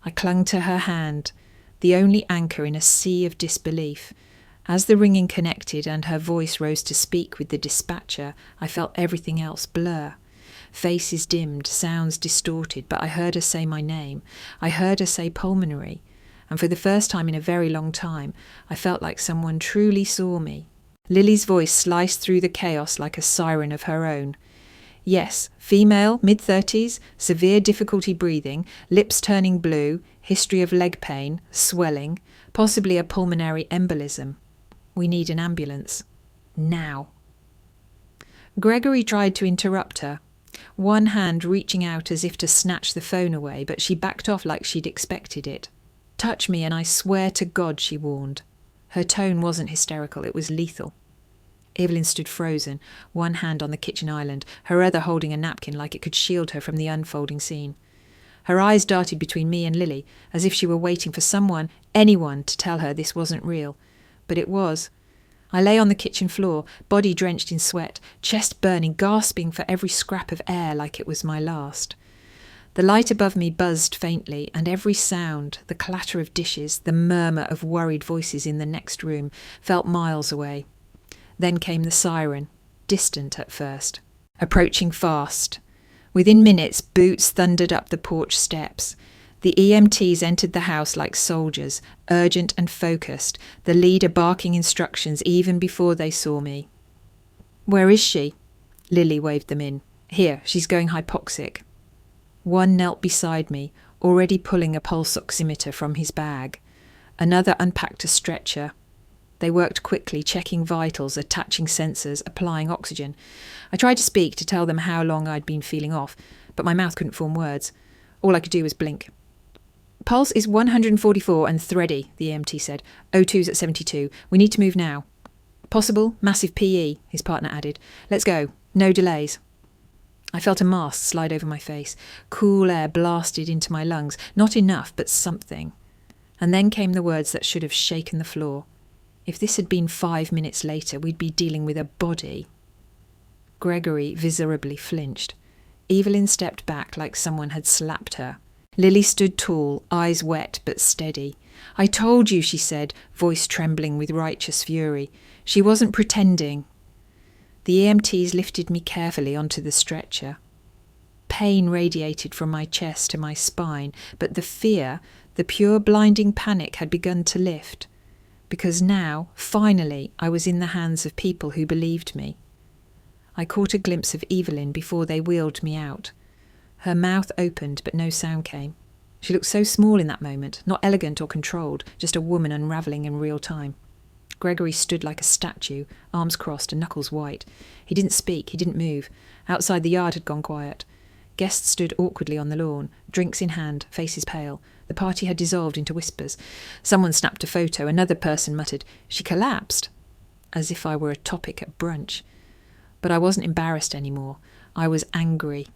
S1: I clung to her hand, the only anchor in a sea of disbelief. As the ringing connected and her voice rose to speak with the dispatcher, I felt everything else blur. Faces dimmed, sounds distorted, but I heard her say my name. I heard her say pulmonary. And for the first time in a very long time, I felt like someone truly saw me. Lily's voice sliced through the chaos like a siren of her own. "Yes, female, mid-30s, severe difficulty breathing, lips turning blue, history of leg pain, swelling, possibly a pulmonary embolism. We need an ambulance. Now." Gregory tried to interrupt her, one hand reaching out as if to snatch the phone away, but she backed off like she'd expected it. "Touch me and I swear to God," she warned. Her tone wasn't hysterical, it was lethal. Evelyn stood frozen, one hand on the kitchen island, her other holding a napkin like it could shield her from the unfolding scene. Her eyes darted between me and Lily, as if she were waiting for someone, anyone, to tell her this wasn't real. But it was. I lay on the kitchen floor, body drenched in sweat, chest burning, gasping for every scrap of air like it was my last. The light above me buzzed faintly, and every sound, the clatter of dishes, the murmur of worried voices in the next room, felt miles away. Then came the siren, distant at first, approaching fast. Within minutes, boots thundered up the porch steps. The EMTs entered the house like soldiers, urgent and focused, the leader barking instructions even before they saw me. "Where is she?" Lily waved them in. "Here, she's going hypoxic." One knelt beside me, already pulling a pulse oximeter from his bag. Another unpacked a stretcher. They worked quickly, checking vitals, attaching sensors, applying oxygen. I tried to speak to tell them how long I'd been feeling off, but my mouth couldn't form words. All I could do was blink. "Pulse is 144 and thready," the EMT said. "O2's at 72. We need to move now." "Possible massive PE," his partner added. "Let's go. No delays." I felt a mask slide over my face. Cool air blasted into my lungs. Not enough, but something. And then came the words that should have shaken the floor. If this had been 5 minutes later, we'd be dealing with a body. Gregory viscerally flinched. Evelyn stepped back like someone had slapped her. Lily stood tall, eyes wet but steady. "I told you," she said, voice trembling with righteous fury. She wasn't pretending. The EMTs lifted me carefully onto the stretcher. Pain radiated from my chest to my spine, but the fear, the pure blinding panic had begun to lift. Because now, finally, I was in the hands of people who believed me. I caught a glimpse of Evelyn before they wheeled me out. Her mouth opened, but no sound came. She looked so small in that moment, not elegant or controlled, just a woman unravelling in real time. Gregory stood like a statue, arms crossed and knuckles white. He didn't speak, he didn't move. Outside the yard had gone quiet. Guests stood awkwardly on the lawn, drinks in hand, faces pale. The party had dissolved into whispers. Someone snapped a photo. Another person muttered, "She collapsed," as if I were a topic at brunch. But I wasn't embarrassed anymore. I was angry.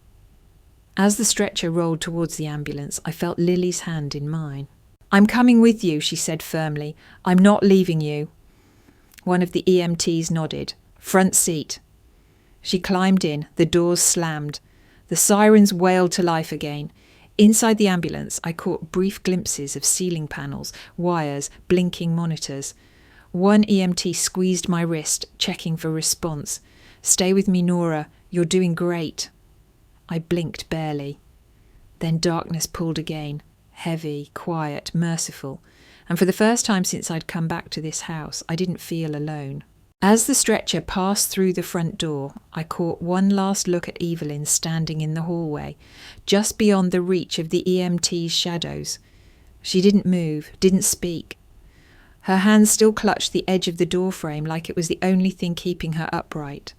S1: As the stretcher rolled towards the ambulance, I felt Lily's hand in mine. "I'm coming with you," she said firmly. "I'm not leaving you." One of the EMTs nodded. "Front seat." She climbed in. The doors slammed. The sirens wailed to life again. Inside the ambulance, I caught brief glimpses of ceiling panels, wires, blinking monitors. One EMT squeezed my wrist, checking for response. "Stay with me, Nora. You're doing great." I blinked barely. Then darkness pulled again, heavy, quiet, merciful. And for the first time since I'd come back to this house, I didn't feel alone. As the stretcher passed through the front door, I caught one last look at Evelyn standing in the hallway, just beyond the reach of the EMT's shadows. She didn't move, didn't speak. Her hands still clutched the edge of the doorframe like it was the only thing keeping her upright.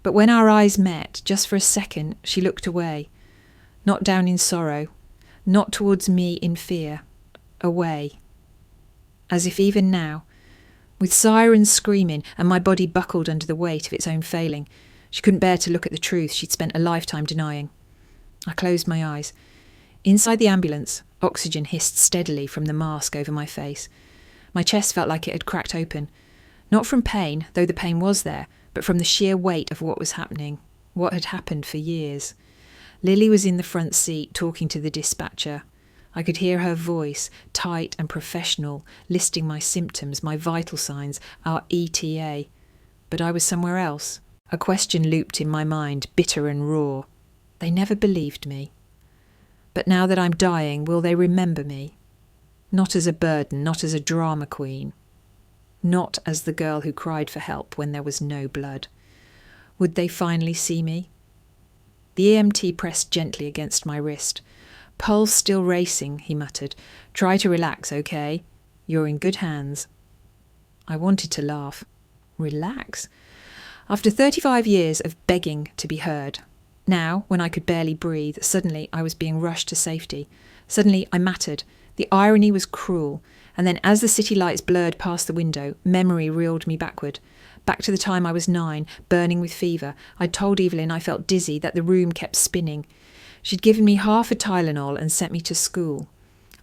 S1: But when our eyes met, just for a second, she looked away. Not down in sorrow, not towards me in fear. Away. As if even now, with sirens screaming and my body buckled under the weight of its own failing, she couldn't bear to look at the truth she'd spent a lifetime denying. I closed my eyes. Inside the ambulance, oxygen hissed steadily from the mask over my face. My chest felt like it had cracked open. Not from pain, though the pain was there, but from the sheer weight of what was happening, what had happened for years. Lily was in the front seat talking to the dispatcher. I could hear her voice, tight and professional, listing my symptoms, my vital signs, our ETA. But I was somewhere else. A question looped in my mind, bitter and raw. They never believed me. But now that I'm dying, will they remember me? Not as a burden, not as a drama queen. Not as the girl who cried for help when there was no blood. Would they finally see me? The EMT pressed gently against my wrist. "Pulse still racing," he muttered. "Try to relax, okay? You're in good hands." I wanted to laugh. Relax? After 35 years of begging to be heard. Now, when I could barely breathe, suddenly I was being rushed to safety. Suddenly I mattered. The irony was cruel. And then as the city lights blurred past the window, memory reeled me backward. Back to the time I was 9, burning with fever. I'd told Evelyn I felt dizzy, that the room kept spinning. She'd given me half a Tylenol and sent me to school.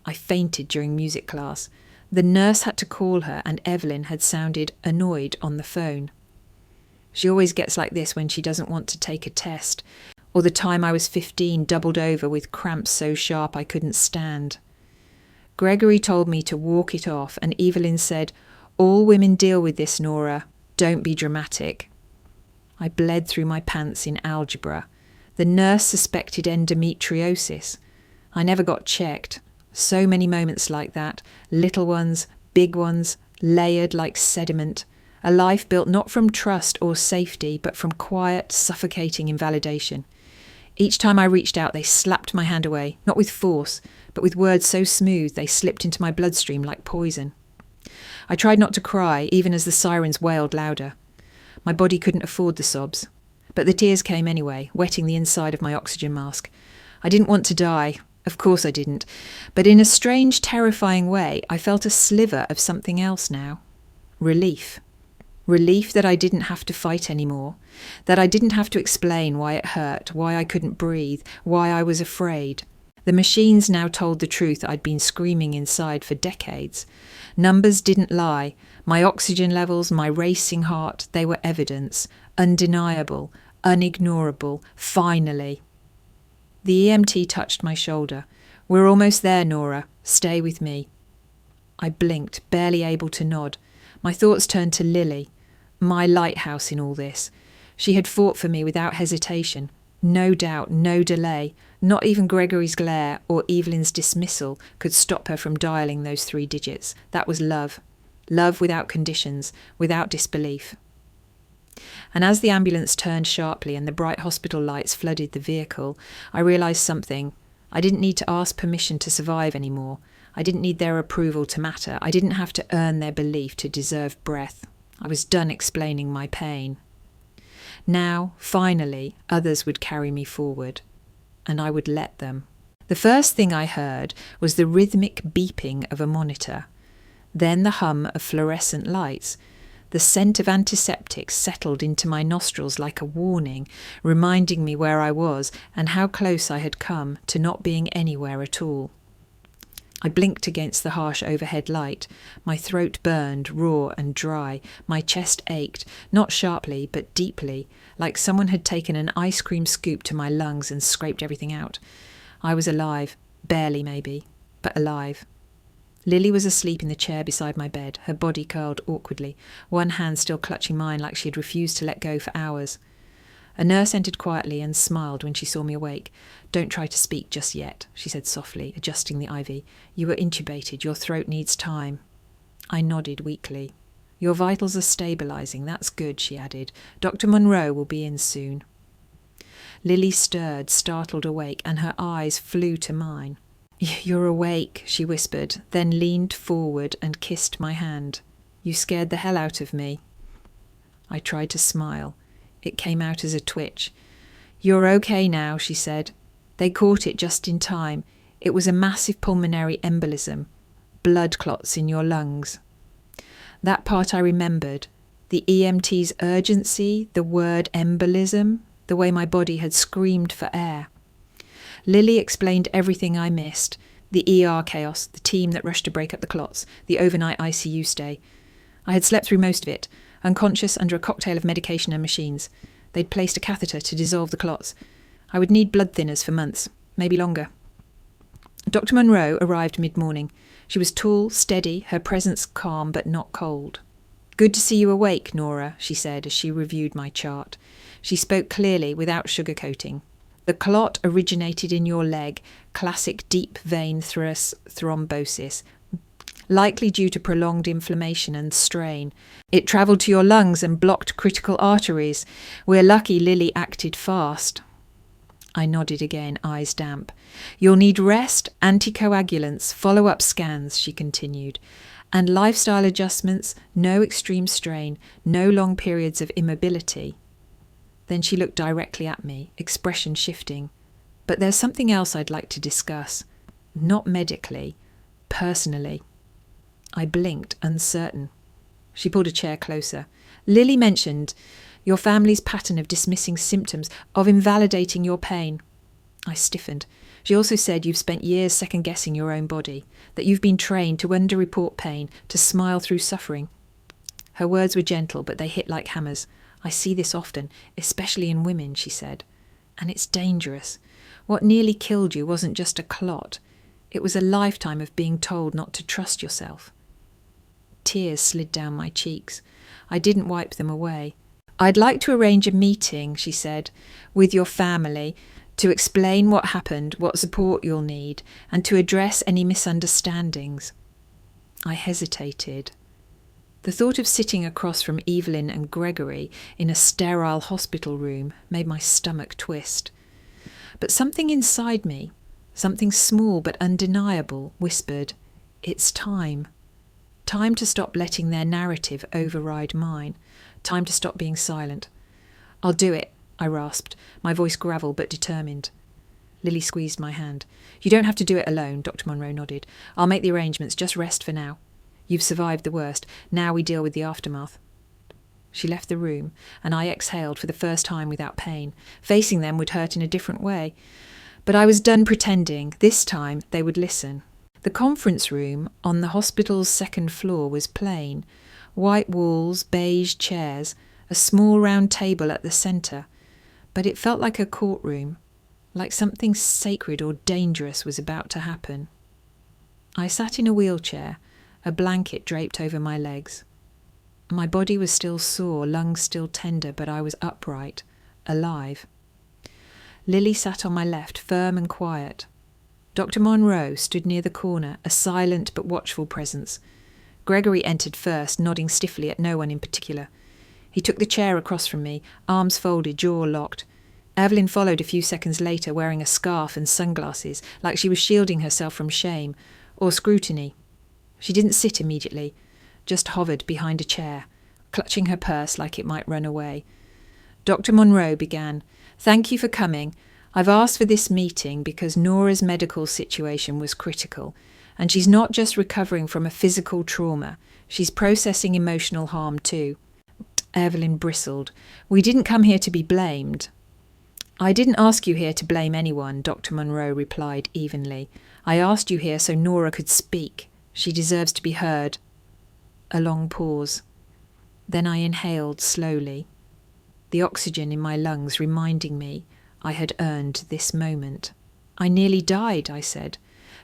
S1: I fainted during music class. The nurse had to call her, and Evelyn had sounded annoyed on the phone. She always gets like this when she doesn't want to take a test, or the time I was 15 doubled over with cramps so sharp I couldn't stand. Gregory told me to walk it off, and Evelyn said, "All women deal with this, Nora. Don't be dramatic." I bled through my pants in algebra. The nurse suspected endometriosis. I never got checked. So many moments like that, little ones, big ones, layered like sediment. A life built not from trust or safety, but from quiet, suffocating invalidation. Each time I reached out, they slapped my hand away, not with force, but with words so smooth they slipped into my bloodstream like poison. I tried not to cry, even as the sirens wailed louder. My body couldn't afford the sobs. But the tears came anyway, wetting the inside of my oxygen mask. I didn't want to die. Of course I didn't. But in a strange, terrifying way, I felt a sliver of something else now. Relief. Relief that I didn't have to fight anymore. That I didn't have to explain why it hurt, why I couldn't breathe, why I was afraid. The machines now told the truth I'd been screaming inside for decades. Numbers didn't lie. My oxygen levels, my racing heart, they were evidence. Undeniable, unignorable, finally. The EMT touched my shoulder. "We're almost there, Nora. Stay with me." I blinked, barely able to nod. My thoughts turned to Lily, my lighthouse in all this. She had fought for me without hesitation. No doubt, no delay. Not even Gregory's glare or Evelyn's dismissal could stop her from dialing those 3 digits. That was love. Love without conditions, without disbelief. And as the ambulance turned sharply and the bright hospital lights flooded the vehicle, I realised something. I didn't need to ask permission to survive anymore. I didn't need their approval to matter. I didn't have to earn their belief to deserve breath. I was done explaining my pain. Now, finally, others would carry me forward, and I would let them. The first thing I heard was the rhythmic beeping of a monitor, then the hum of fluorescent lights. The scent of antiseptics settled into my nostrils like a warning, reminding me where I was and how close I had come to not being anywhere at all. I blinked against the harsh overhead light. My throat burned, raw and dry. My chest ached, not sharply, but deeply, like someone had taken an ice cream scoop to my lungs and scraped everything out. I was alive, barely maybe, but alive. Lily was asleep in the chair beside my bed, her body curled awkwardly, one hand still clutching mine like she had refused to let go for hours. A nurse entered quietly and smiled when she saw me awake. "Don't try to speak just yet," she said softly, adjusting the IV. "You were intubated. Your throat needs time." I nodded weakly. "Your vitals are stabilising. That's good," she added. "Dr. Monroe will be in soon." Lily stirred, startled awake, and her eyes flew to mine. "You're awake," she whispered, then leaned forward and kissed my hand. "You scared the hell out of me." I tried to smile. It came out as a twitch. "You're okay now," she said. "They caught it just in time. It was a massive pulmonary embolism. Blood clots in your lungs." That part I remembered. The EMT's urgency, the word embolism, the way my body had screamed for air. Lily explained everything I missed. The ER chaos, the team that rushed to break up the clots, the overnight ICU stay. I had slept through most of it, unconscious under a cocktail of medication and machines. They'd placed a catheter to dissolve the clots. I would need blood thinners for months, maybe longer. Dr. Monroe arrived mid-morning. She was tall, steady, her presence calm but not cold. "Good to see you awake, Nora," she said as she reviewed my chart. She spoke clearly, without sugarcoating. "The clot originated in your leg, classic deep vein thrombosis, likely due to prolonged inflammation and strain. It travelled to your lungs and blocked critical arteries. We're lucky Lily acted fast." I nodded again, eyes damp. "You'll need rest, anticoagulants, follow-up scans," she continued, "and lifestyle adjustments, no extreme strain, no long periods of immobility." Then she looked directly at me, expression shifting. "But there's something else I'd like to discuss. Not medically, personally." I blinked, uncertain. She pulled a chair closer. "Lily mentioned your family's pattern of dismissing symptoms, of invalidating your pain." I stiffened. She also said you've spent years second-guessing your own body, that you've been trained to underreport pain, to smile through suffering. Her words were gentle, but they hit like hammers. I see this often, especially in women, she said. And it's dangerous. What nearly killed you wasn't just a clot. It was a lifetime of being told not to trust yourself. Tears slid down my cheeks. I didn't wipe them away. I'd like to arrange a meeting, she said, with your family, to explain what happened, what support you'll need, and to address any misunderstandings. I hesitated. The thought of sitting across from Evelyn and Gregory in a sterile hospital room made my stomach twist. But something inside me, something small but undeniable, whispered, "It's time. Time to stop letting their narrative override mine. Time to stop being silent." "I'll do it," I rasped, my voice gravel but determined. Lily squeezed my hand. "You don't have to do it alone," Dr. Monroe nodded. "I'll make the arrangements. Just rest for now. You've survived the worst. Now we deal with the aftermath." She left the room, and I exhaled for the first time without pain. Facing them would hurt in a different way. But I was done pretending. This time they would listen. The conference room on the hospital's second floor was plain. White walls, beige chairs, a small round table at the centre. But it felt like a courtroom, like something sacred or dangerous was about to happen. I sat in a wheelchair, a blanket draped over my legs. My body was still sore, lungs still tender, but I was upright, alive. Lily sat on my left, firm and quiet. Dr. Monroe stood near the corner, a silent but watchful presence. Gregory entered first, nodding stiffly at no one in particular. He took the chair across from me, arms folded, jaw locked. Evelyn followed a few seconds later, wearing a scarf and sunglasses, like she was shielding herself from shame, or scrutiny. She didn't sit immediately, just hovered behind a chair, clutching her purse like it might run away. Dr. Monroe began, "Thank you for coming. I've asked for this meeting because Nora's medical situation was critical, and she's not just recovering from a physical trauma, she's processing emotional harm too." Evelyn bristled. "We didn't come here to be blamed." "I didn't ask you here to blame anyone," Dr. Monroe replied evenly. "I asked you here so Nora could speak. She deserves to be heard." A long pause. Then I inhaled slowly, the oxygen in my lungs reminding me I had earned this moment. "I nearly died," I said,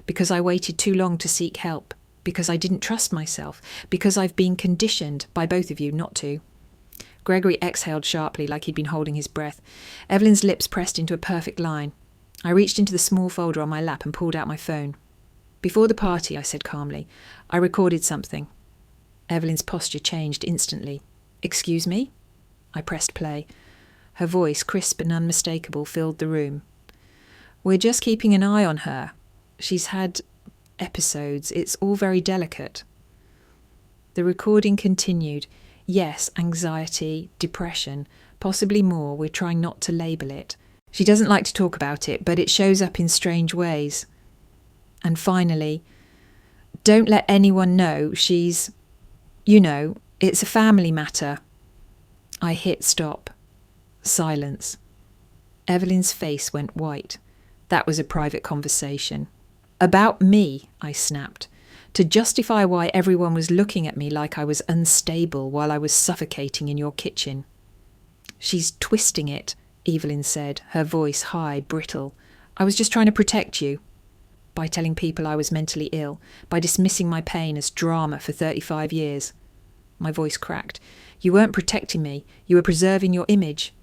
S1: "because I waited too long to seek help, because I didn't trust myself, because I've been conditioned by both of you not to." Gregory exhaled sharply like he'd been holding his breath. Evelyn's lips pressed into a perfect line. I reached into the small folder on my lap and pulled out my phone. "Before the party," I said calmly, "I recorded something." Evelyn's posture changed instantly. "Excuse me?" I pressed play. Her voice, crisp and unmistakable, filled the room. "We're just keeping an eye on her. She's had episodes. It's all very delicate." The recording continued. "Yes, anxiety, depression, possibly more. We're trying not to label it. She doesn't like to talk about it, but it shows up in strange ways." And finally, "Don't let anyone know she's... it's a family matter." I hit stop. Silence. Evelyn's face went white. That was a private conversation. "About me," I snapped, "to justify why everyone was looking at me like I was unstable while I was suffocating in your kitchen." "She's twisting it," Evelyn said, her voice high, brittle. "I was just trying to protect you. By telling people I was mentally ill, by dismissing my pain as drama for 35 years. My voice cracked. "You weren't protecting me. You were preserving your image."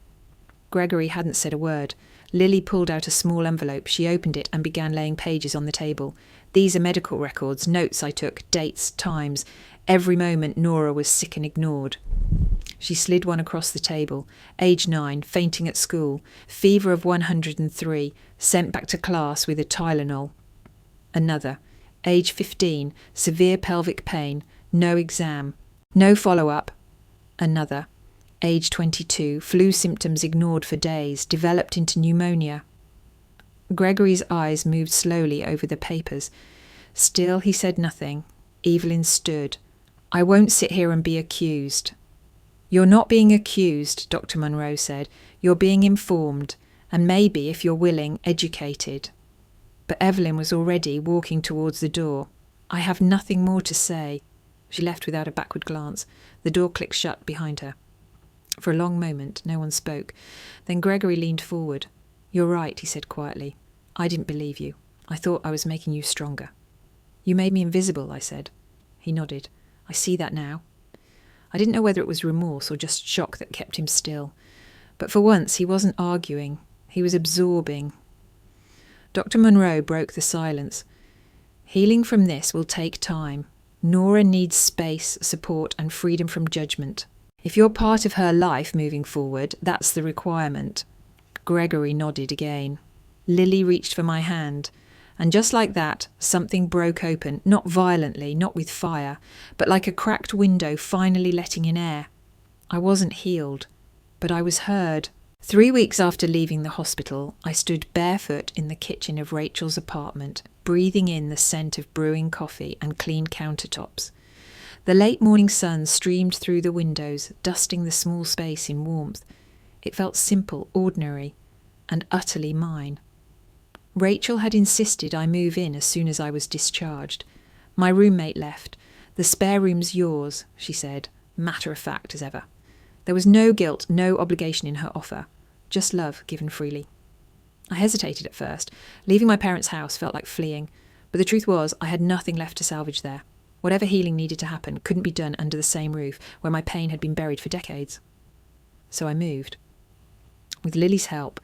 S1: Gregory hadn't said a word. Lily pulled out a small envelope. She opened it and began laying pages on the table. "These are medical records, notes I took, dates, times. Every moment Nora was sick and ignored." She slid one across the table. Age 9, fainting at school, fever of 103, sent back to class with a Tylenol. Another. Age 15, severe pelvic pain, no exam, no follow-up. Another. Age 22, flu symptoms ignored for days, developed into pneumonia. Gregory's eyes moved slowly over the papers. Still he said nothing. Evelyn stood. "I won't sit here and be accused." "You're not being accused," Dr. Monroe said. "You're being informed, and maybe, if you're willing, educated. But Evelyn was already walking towards the door. I have nothing more to say. She left without a backward glance. The door clicked shut behind her. For a long moment, no one spoke. Then Gregory leaned forward. "You're right," he said quietly. "I didn't believe you. I thought I was making you stronger." "You made me invisible," I said. He nodded. "I see that now." I didn't know whether it was remorse or just shock that kept him still. But for once he wasn't arguing. He was absorbing. Dr. Monroe broke the silence. "Healing from this will take time. Nora needs space, support, and freedom from judgment. If you're part of her life moving forward, that's the requirement." Gregory nodded again. Lily reached for my hand, and just like that, something broke open, not violently, not with fire, but like a cracked window finally letting in air. I wasn't healed, but I was heard. 3 weeks after leaving the hospital, I stood barefoot in the kitchen of Rachel's apartment, breathing in the scent of brewing coffee and clean countertops. The late morning sun streamed through the windows, dusting the small space in warmth. It felt simple, ordinary, and utterly mine. Rachel had insisted I move in as soon as I was discharged. My roommate left. "The spare room's yours," she said, matter of fact as ever. There was no guilt, no obligation in her offer, just love given freely. I hesitated at first. Leaving my parents' house felt like fleeing, but the truth was I had nothing left to salvage there. Whatever healing needed to happen couldn't be done under the same roof where my pain had been buried for decades. So I moved. With Lily's help,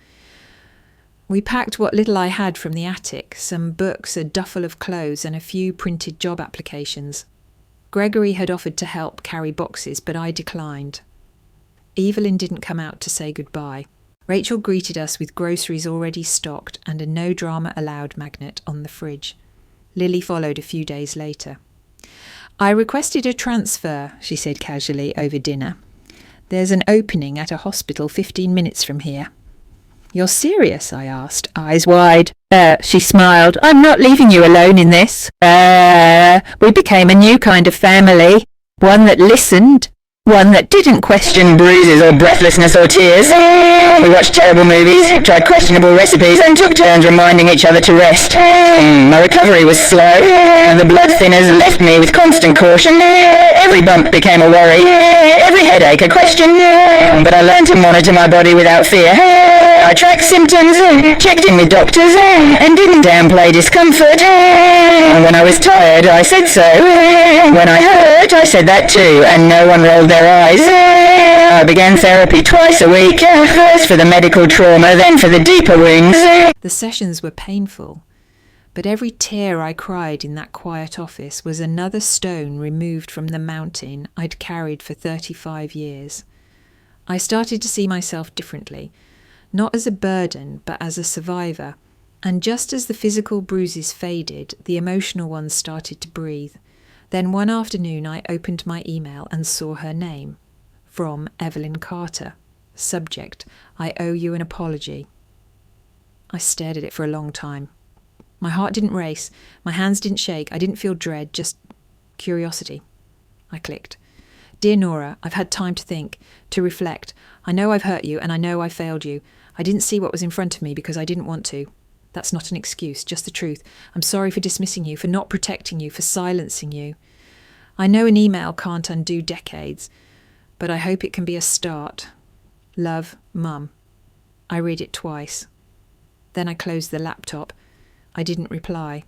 S1: we packed what little I had from the attic, some books, a duffel of clothes, and a few printed job applications. Gregory had offered to help carry boxes, but I declined. Evelyn didn't come out to say goodbye. Rachel greeted us with groceries already stocked and a no drama allowed magnet on the fridge. Lily followed a few days later. "I requested a transfer," she said casually over dinner. "There's an opening at a hospital 15 minutes from here." "You're serious?" I asked, eyes wide. She smiled. "I'm not leaving you alone in this. We became a new kind of family. One that listened. One that didn't question bruises or breathlessness or tears. We watched terrible movies, tried questionable recipes, and took turns reminding each other to rest. My recovery was slow, and the blood thinners left me with constant caution. Every bump became a worry, every headache a question. But I learned to monitor my body without fear. I tracked symptoms, checked in with doctors, and didn't downplay discomfort. And when I was tired, I said so. When I hurt, I said that too, and no one rolled their eyes. I began therapy twice a week, first for the medical trauma, then for the deeper wounds. The sessions were painful, but every tear I cried in that quiet office was another stone removed from the mountain I'd carried for 35 years. I started to see myself differently, not as a burden, but as a survivor. And just as the physical bruises faded, the emotional ones started to breathe. Then one afternoon I opened my email and saw her name. From Evelyn Carter. Subject, "I owe you an apology." I stared at it for a long time. My heart didn't race, my hands didn't shake, I didn't feel dread, just curiosity. I clicked. "Dear Nora, I've had time to think, to reflect. I know I've hurt you and I know I failed you. I didn't see what was in front of me because I didn't want to. That's not an excuse, just the truth. I'm sorry for dismissing you, for not protecting you, for silencing you. I know an email can't undo decades, but I hope it can be a start. Love, Mum." I read it twice. Then I closed the laptop. I didn't reply.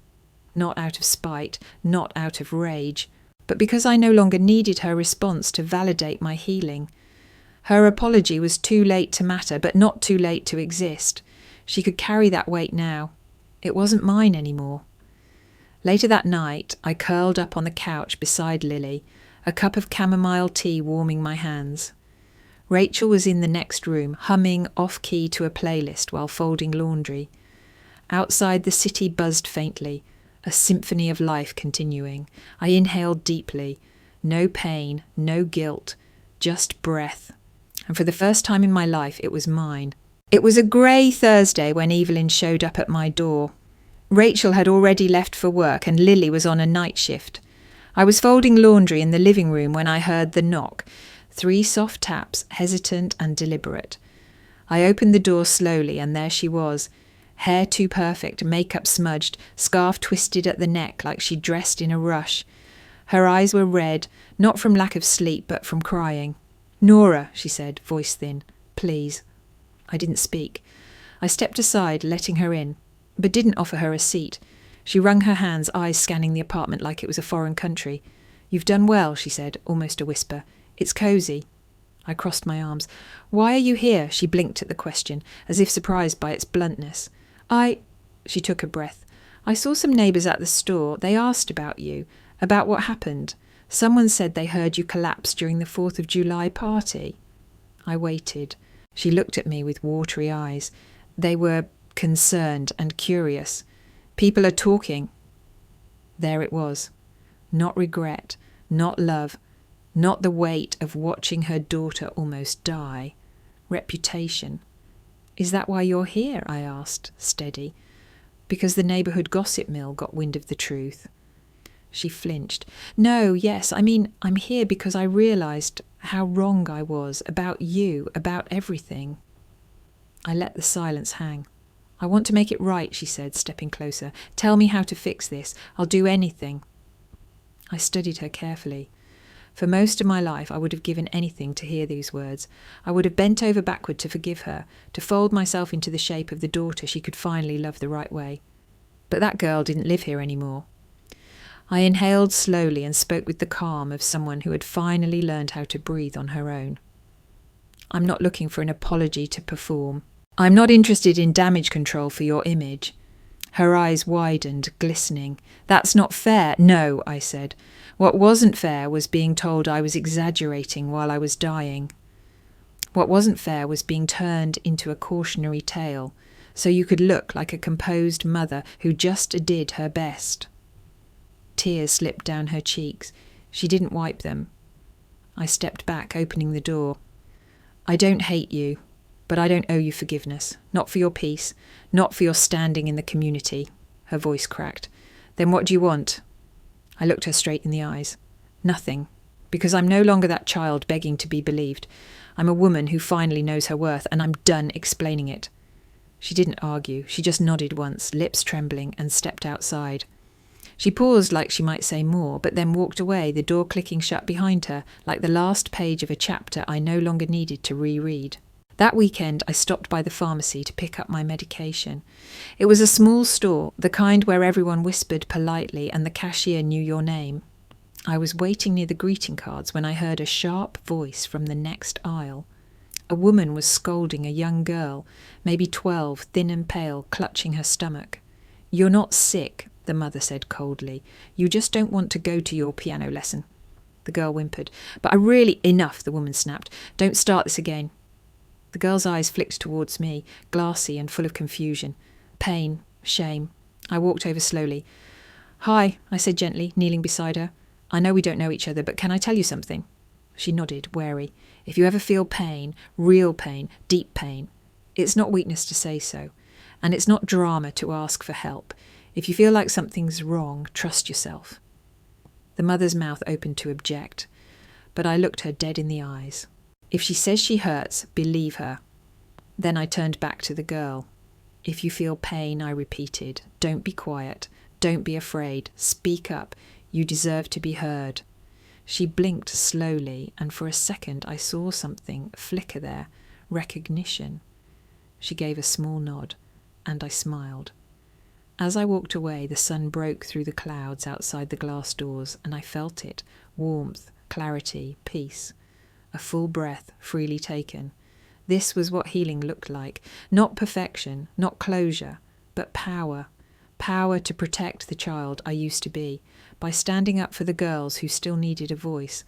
S1: Not out of spite, not out of rage, but because I no longer needed her response to validate my healing. Her apology was too late to matter, but not too late to exist. She could carry that weight now. It wasn't mine anymore. Later that night, I curled up on the couch beside Lily, a cup of chamomile tea warming my hands. Rachel was in the next room, humming off-key to a playlist while folding laundry. Outside, the city buzzed faintly, a symphony of life continuing. I inhaled deeply. No pain, no guilt, just breath. And for the first time in my life, it was mine. It was a grey Thursday when Evelyn showed up at my door. Rachel had already left for work and Lily was on a night shift. I was folding laundry in the living room when I heard the knock. 3 soft taps, hesitant and deliberate. I opened the door slowly, and there she was. Hair too perfect, makeup smudged, scarf twisted at the neck like she'd dressed in a rush. Her eyes were red, not from lack of sleep, but from crying. "Nora," she said, voice thin, "please." I didn't speak. I stepped aside, letting her in, but didn't offer her a seat. She wrung her hands, eyes scanning the apartment like it was a foreign country. "You've done well," she said, almost a whisper. "It's cosy." I crossed my arms. "Why are you here?" She blinked at the question, as if surprised by its bluntness. She took a breath. "I saw some neighbours at the store. They asked about you, about what happened. Someone said they heard you collapse during the 4th of July party." I waited. She looked at me with watery eyes. They were concerned and curious. "People are talking." There it was. Not regret, not love, not the weight of watching her daughter almost die. Reputation. "Is that why you're here?" I asked, steady. "Because the neighbourhood gossip mill got wind of the truth." She flinched. "No, yes, I mean, I'm here because I realised how wrong I was about you, about everything." I let the silence hang. "I want to make it right," she said, stepping closer. "Tell me how to fix this. I'll do anything." I studied her carefully. For most of my life, I would have given anything to hear these words. I would have bent over backward to forgive her, to fold myself into the shape of the daughter she could finally love the right way. But that girl didn't live here anymore. I inhaled slowly and spoke with the calm of someone who had finally learned how to breathe on her own. "I'm not looking for an apology to perform. I'm not interested in damage control for your image." Her eyes widened, glistening. "That's not fair." "No," I said. "What wasn't fair was being told I was exaggerating while I was dying. What wasn't fair was being turned into a cautionary tale, so you could look like a composed mother who just did her best." Tears slipped down her cheeks. She didn't wipe them. I stepped back, opening the door. "I don't hate you, but I don't owe you forgiveness. Not for your peace, not for your standing in the community." Her voice cracked. "Then what do you want?" I looked her straight in the eyes. "Nothing, because I'm no longer that child begging to be believed. I'm a woman who finally knows her worth, and I'm done explaining it." She didn't argue. She just nodded once, lips trembling, and stepped outside. She paused like she might say more, but then walked away, the door clicking shut behind her, like the last page of a chapter I no longer needed to reread. That weekend, I stopped by the pharmacy to pick up my medication. It was a small store, the kind where everyone whispered politely and the cashier knew your name. I was waiting near the greeting cards when I heard a sharp voice from the next aisle. A woman was scolding a young girl, maybe 12, thin and pale, clutching her stomach. "You're not sick," the mother said coldly. "You just don't want to go to your piano lesson." The girl whimpered. "But I really—" "Enough," the woman snapped. "Don't start this again." The girl's eyes flicked towards me, glassy and full of confusion. Pain, shame. I walked over slowly. "Hi," I said gently, kneeling beside her. "I know we don't know each other, but can I tell you something?" She nodded, wary. "If you ever feel pain, real pain, deep pain, it's not weakness to say so. And it's not drama to ask for help. If you feel like something's wrong, trust yourself." The mother's mouth opened to object, but I looked her dead in the eyes. If she says she hurts, believe her. Then I turned back to the girl. "If you feel pain," I repeated, "don't be quiet. Don't be afraid. Speak up. You deserve to be heard." She blinked slowly, and for a second I saw something flicker there. Recognition. She gave a small nod, and I smiled. As I walked away, the sun broke through the clouds outside the glass doors, and I felt it. Warmth, clarity, peace. A full breath, freely taken. This was what healing looked like. Not perfection, not closure, but power. Power to protect the child I used to be, by standing up for the girls who still needed a voice.